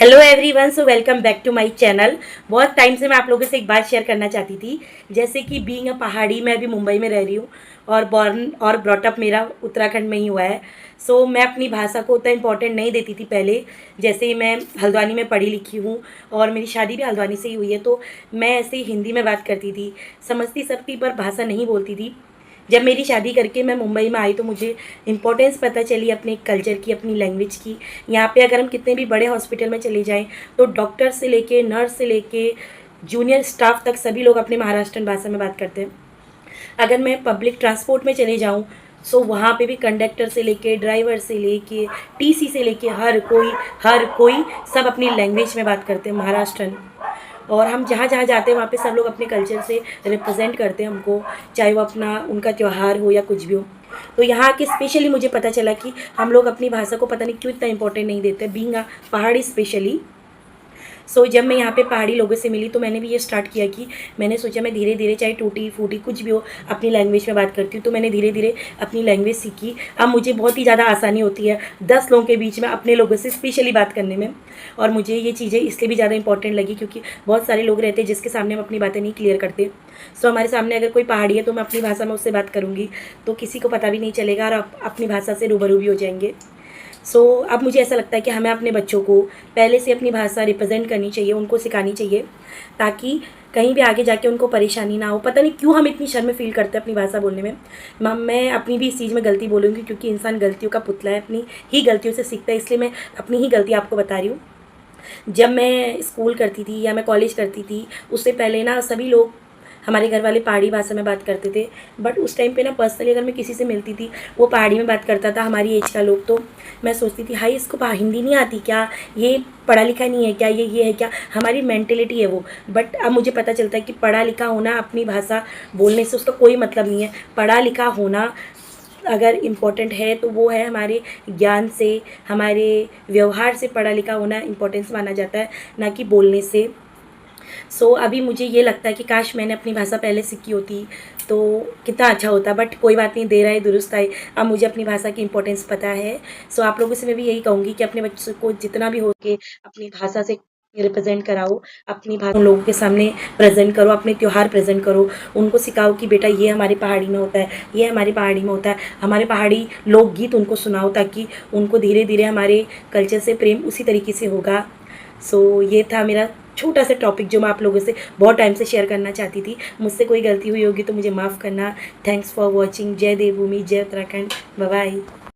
Hello everyone, so welcome back to my channel. बहुत time से मैं आप लोगों से एक बात शेयर करना चाहती थी। जैसे कि बीइंग अ पहाड़ी, मैं अभी मुंबई में रह रही हूँ और बॉर्न और ब्रॉटअप मेरा उत्तराखंड में ही हुआ है। सो मैं अपनी भाषा को उतना इम्पोर्टेंट नहीं देती थी पहले। जैसे ही मैं हल्द्वानी में पढ़ी लिखी हूँ और मेरी शादी भी हल्द्वानी से ही हुई है, तो मैं ऐसे ही हिंदी में बात करती थी, समझती सब थी पर भाषा नहीं बोलती थी। जब मेरी शादी करके मैं मुंबई में आई तो मुझे इम्पोर्टेंस पता चली अपने कल्चर की, अपनी लैंग्वेज की। यहाँ पे अगर हम कितने भी बड़े हॉस्पिटल में चले जाएं तो डॉक्टर से लेके नर्स से लेके जूनियर स्टाफ तक सभी लोग अपने महाराष्ट्रन भाषा में बात करते हैं। अगर मैं पब्लिक ट्रांसपोर्ट में चले जाऊँ सो वहाँ पे भी कंडक्टर से लेके ड्राइवर से लेके टीसी से लेके हर कोई सब अपनी लैंग्वेज में बात करते हैं, महाराष्ट्रन। और हम जहाँ जहाँ जाते हैं वहाँ पे सब लोग अपने कल्चर से रिप्रेजेंट करते हैं हमको, चाहे वो अपना उनका त्यौहार हो या कुछ भी हो। तो यहाँ के स्पेशली मुझे पता चला कि हम लोग अपनी भाषा को पता नहीं क्यों इतना इंपॉर्टेंट नहीं देते, बीइंग अ पहाड़ी स्पेशली। जब मैं यहाँ पे पहाड़ी लोगों से मिली तो मैंने भी ये स्टार्ट किया कि मैंने सोचा मैं धीरे धीरे, चाहे टूटी फूटी कुछ भी हो, अपनी लैंग्वेज में बात करती हूँ। तो मैंने धीरे धीरे अपनी लैंग्वेज सीखी। अब मुझे बहुत ही ज़्यादा आसानी होती है 10 लोगों के बीच में अपने लोगों से स्पेशली बात करने में। और मुझे ये चीज़ें इसलिए भी ज़्यादा इंपॉर्टेंट लगी क्योंकि बहुत सारे लोग रहते हैं जिसके सामने हम अपनी बातें नहीं क्लियर करते। हमारे सामने अगर कोई पहाड़ी है तो मैं अपनी भाषा में उससे बात करूँगी तो किसी को पता भी नहीं चलेगा और आप अपनी भाषा से रूबरू भी हो जाएंगे। अब मुझे ऐसा लगता है कि हमें अपने बच्चों को पहले से अपनी भाषा रिप्रेजेंट करनी चाहिए, उनको सिखानी चाहिए, ताकि कहीं भी आगे जाके उनको परेशानी ना हो। पता नहीं क्यों हम इतनी शर्म फील करते हैं अपनी भाषा बोलने में। मैं अपनी भी इस चीज़ में गलती बोलूँगी क्योंकि इंसान गलतियों का पुतला है, अपनी ही गलतियों से सीखता है, इसलिए मैं अपनी ही गलती आपको बता रही हूँ। जब मैं स्कूल करती थी या मैं कॉलेज करती थी उससे पहले ना सभी लोग, हमारे घर वाले पहाड़ी भाषा में बात करते थे। बट उस टाइम पे ना पर्सनली अगर मैं किसी से मिलती थी वो पहाड़ी में बात करता था, हमारी एज का लोग, तो मैं सोचती थी हाई इसको हिंदी नहीं आती क्या, ये पढ़ा लिखा नहीं है क्या, ये है क्या, हमारी मेंटेलिटी है वो। बट अब मुझे पता चलता है कि पढ़ा लिखा होना अपनी भाषा बोलने से उसका कोई मतलब नहीं है। पढ़ा लिखा होना अगर इम्पोर्टेंट है तो वो है हमारे ज्ञान से, हमारे व्यवहार से पढ़ा लिखा होना इम्पोर्टेंस माना जाता है, ना कि बोलने से। अभी मुझे ये लगता है कि काश मैंने अपनी भाषा पहले सीखी होती तो कितना अच्छा होता। बट कोई बात नहीं, देर आए दुरुस्त आए, अब मुझे अपनी भाषा की इम्पोर्टेंस पता है। आप लोगों से मैं भी यही कहूँगी कि अपने बच्चों को जितना भी हो के अपनी भाषा से रिप्रेजेंट कराओ, अपनी भाषा उन लोगों के सामने प्रेजेंट करो, अपने त्यौहार प्रेजेंट करो, उनको सिखाओ कि बेटा ये हमारी पहाड़ी में होता है, ये हमारी पहाड़ी में होता है। हमारे पहाड़ी लोकगीत उनको सुनाओ ताकि उनको धीरे धीरे हमारे कल्चर से प्रेम उसी तरीके से होगा। ये था मेरा छोटा सा टॉपिक जो मैं आप लोगों से बहुत टाइम से शेयर करना चाहती थी। मुझसे कोई गलती हुई होगी तो मुझे माफ़ करना। Thanks for watching. जय देवभूमि, जय उत्तराखंड, बाय बाय।